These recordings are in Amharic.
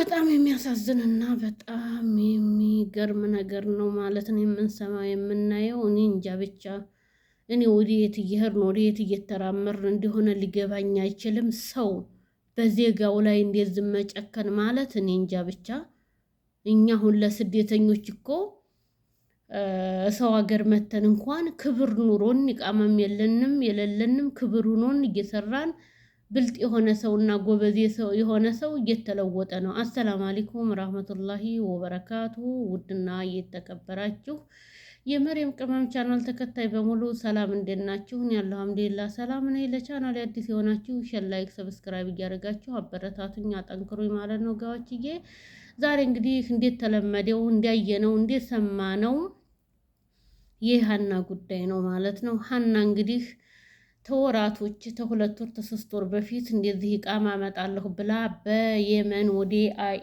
በጣም የሚያሳዝንና በጣም የሚገርም ነገር ነው ማለት ነው የምንሰማው የምናየው። እኔ እንጃ ብቻ እኔ ወዴት እየሄድን ወዴት እየተራመርን እንደሆነ ሊገባኝ አይችልም። ሰው በዜጋው ላይ እንዴት ዝም መጨከን ማለት እኔ እንጃ ብቻ። እኛ አሁን ለስደተኞች እኮ ሰው ሀገር መተን እንኳን ክብር ኑሮን ኢቃማም የለንም ክብር ሆኖን እየሰራን ብልጥ የሆነ ሰውና ጎበዝ የሆነ ሰው እየተለወጠ ነው። አሰላሙ አለይኩም ረህመቱላሂ ወበረካቱ። ውድና እየተከበራችሁ የመሪም ቅመም ቻናል ተከታይ በሙሉ ሰላም እንዴት ናችሁ? እኔ ያለሁ አልሐምዱሊላህ ሰላም ነኝ። ለቻናል አዲስ የሆናችሁ ሼር፣ ላይክ፣ ሰብስክራይብ እያደረጋችሁ አበረታቱኝ አጠንክሩኝ ማለት ነው ጋዎችዬ። ዛሬ እንግዲህ እንዴት ተለመደው እንዳየነው እንዴት ሰማነው የሀና ጉዳይ ነው ማለት ነው። ሀና እንግዲህ ተወራቶች ተሁለት ወር ተሶስት ወር በፊት እንደዚህ ኢቃማ አመጣለሁ ብላ በየመን ወደ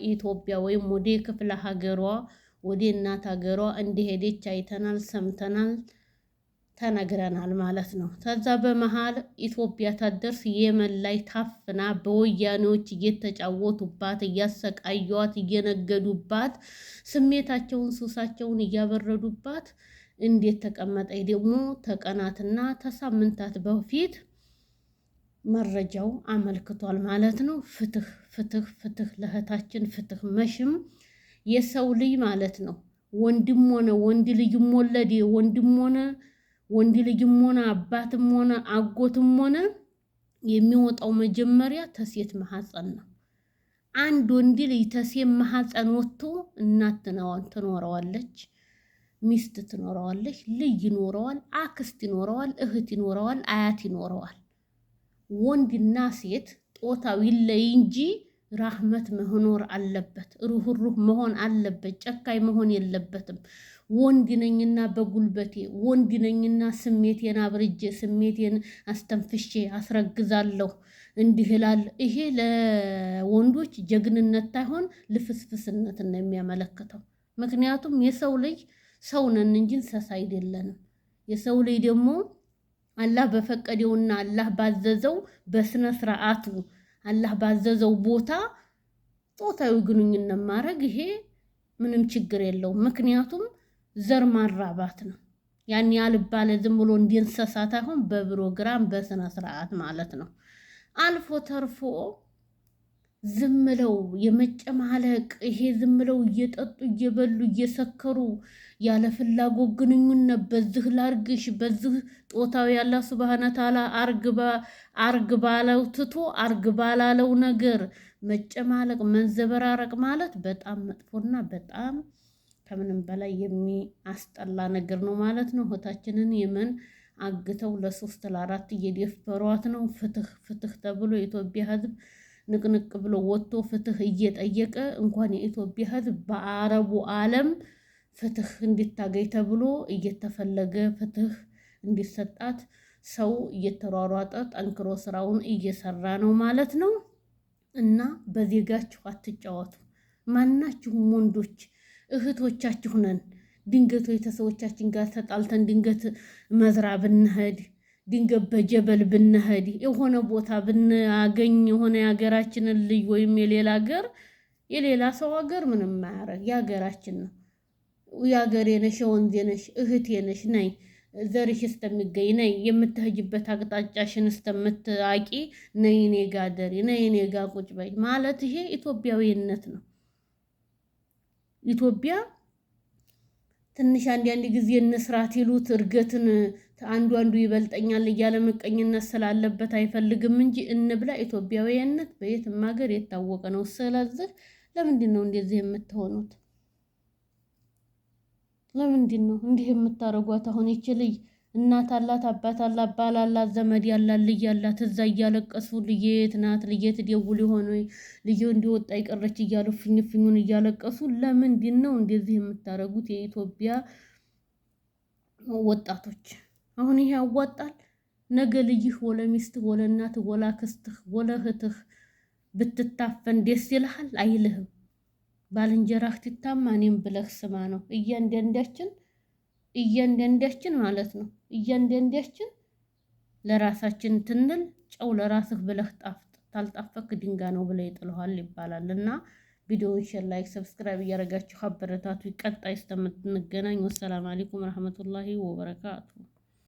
ኢትዮጵያ ወይም ወደ ክፍለ ሀገሯ ወደ እናት ሀገሯ እንደሄደች አይተናል፣ ሰምተናል፣ ተነግረናል ማለት ነው። ከዛ በመሃል ኢትዮጵያ ታደርስ የመን ላይ ታፍና በወያኔዎች እየተጫወቱባት እያሰቃዩት እየነገዱባት ስሜታቸውን ሱሳቸውን እያበረዱባት እንዴት ተቀመጠኝ ደግሞ ተቀናትና ተሳምንታት በፊት መረጃው አመልክቷል ማለት ነው። ፍትህ ፍትህ ፍትህ ለእህታችን ፍትህ። መሽም የሰው ልጅ ማለት ነው ወንድም ሆነ ወንድ ልጅም ወለደ ወንድም ሆነ ወንድ ልጅም ሆነ አባትም ሆነ አጎትም ሆነ የሚወጣው መጀመሪያ ተሴት ማህፀን ነው። አንድ ወንድ ልጅ ተሴት ማህፀን ወጥቶ እናት ትኖረዋለች፣ ሚስት ትኖረዋለች፣ ልጅ ይኖረዋል፣ አክስት ይኖረዋል፣ እህት ይኖረዋል፣ አያት ይኖረዋል። ወንድና ሴት ጦታው ይለይ እንጂ ራህመት መኖር አለበት፣ ሩህሩህ መሆን አለበት፣ ጨካኝ መሆን የለበትም። ወንድ ነኝና በጉልበቴ ወንድ ነኝና ስሜቴን አብርጄ ስሜቴን አስተንፍሼ አስረግዛለሁ እንዲህ እላለሁ። ይሄ ለወንዶች ጀግንነት ሳይሆን ልፍስፍስነትን ነው የሚያመለክተው። ምክንያቱም የሰው ልጅ ሰው ነን እንጂ እንስሳ አይደለንም። የሰው ልጅ ደግሞ አላህ በፈቀደውና አላህ ባዘዘው በስነ ስርዓቱ አላህ ባዘዘው ቦታ ጾታዊ ግንኙነት ማድረግ ይሄ ምንም ችግር የለውም። ምክንያቱም ዘር ማራባት ነው። ያን ያልባለ ዝም ብሎ እንደ እንስሳ ሳይሆን በፕሮግራም በስነ ስርዓት ማለት ነው። አልፎ ተርፎ ዝም ብለው የመጨማለቅ ይሄ ዝም ብለው እየጠጡ እየበሉ እየሰከሩ ያለ ፍላጎት ግንኙነት በዚህ ላርግሽ በዚህ ጦታዊ አላህ ሱብሃነሁ ወተዓላ አርግ ባለው ትቶ አርግ ባላለው ነገር መጨማለቅ መንዘበራረቅ ማለት በጣም መጥፎና በጣም ከምንም በላይ የሚያስጠላ ነገር ነው ማለት ነው። እህታችንን የመን አግተው ለሶስት ለአራት እየደፈሯት ነው። ፍትህ ፍትህ ተብሎ የኢትዮጵያ ሕዝብ ንቅንቅ ብሎ ወጥቶ ፍትህ እየጠየቀ እንኳን የኢትዮጵያ ሕዝብ በአረቡ ዓለም ፍትህ እንዲታገኝ ተብሎ እየተፈለገ ፍትህ እንዲሰጣት ሰው እየተሯሯጠ ጠንክሮ ስራውን እየሰራ ነው ማለት ነው። እና በዜጋችሁ አትጫወቱ። ማናችሁም ወንዶች እህቶቻችሁ ነን። ድንገት ቤተሰቦቻችን ጋር ተጣልተን ድንገት መዝራ ብንሄድ ድንገት በጀበል ብንሄድ የሆነ ቦታ ብናገኝ የሆነ የሀገራችንን ልጅ ወይም የሌላ ሀገር የሌላ ሰው ሀገር ምንም ማያረግ የሀገራችን ነው። የሀገሬ ነሽ፣ የወንዜ ነሽ፣ እህቴ ነሽ፣ ነይ ዘርሽ እስተሚገኝ ነይ የምትሄጅበት አቅጣጫሽን እስተምትአቂ ነይ እኔ ጋ ደሪ ነይ እኔ ጋ ቁጭ በይ ማለት ይሄ ኢትዮጵያዊነት ነው። ኢትዮጵያ ትንሽ አንድ ጊዜ እንስራት ይሉት እርገትን አንዱ ይበልጠኛል እያለ ምቀኝነት ስላለበት አይፈልግም እንጂ እንብላ ኢትዮጵያዊነት በየትም ሀገር የታወቀ ነው። ስለዚህ ለምንድን ነው እንደዚህ የምትሆኑት? ለምንድን ነው እንዲህ የምታረጓት? አሁን ይቺ ልጅ እናት አላት፣ አባት አላት፣ ባል አላት፣ ዘመድ ያላት፣ ልጅ ያላት እዛ እያለቀሱ ልየት ናት ልየት ደውል የሆነ ልጅ እንዲወጣ ይቀረች እያሉ ፍኝፍኙን እያለቀሱ ለምንድን ነው እንደዚህ የምታረጉት? የኢትዮጵያ ወጣቶች አሁን ይሄ ያዋጣል? ነገ ልጅህ ወለ ሚስትህ ወለ እናትህ ወለ አክስትህ ወለ እህትህ ብትታፈን ደስ ይልሃል? አይልህም። ባልንጀራህ ትታማ እኔም ብለህ ስማ ነው። እያንዳንዳችን ማለት ነው እያንዳንዳችን ለራሳችን ትንል ጨው ለራስህ ብለህ ጣፍጥ፣ ታልጣፈክ ድንጋይ ነው ብለህ ይጥልሃል ይባላል። እና ቪዲዮውን ሼር፣ ላይክ፣ ሰብስክራይብ እያደረጋችሁ አበረታቱ። ቀጣይ እስከምንገናኝ ወሰላም አለይኩም ወራህመቱላሂ ወበረካቱ።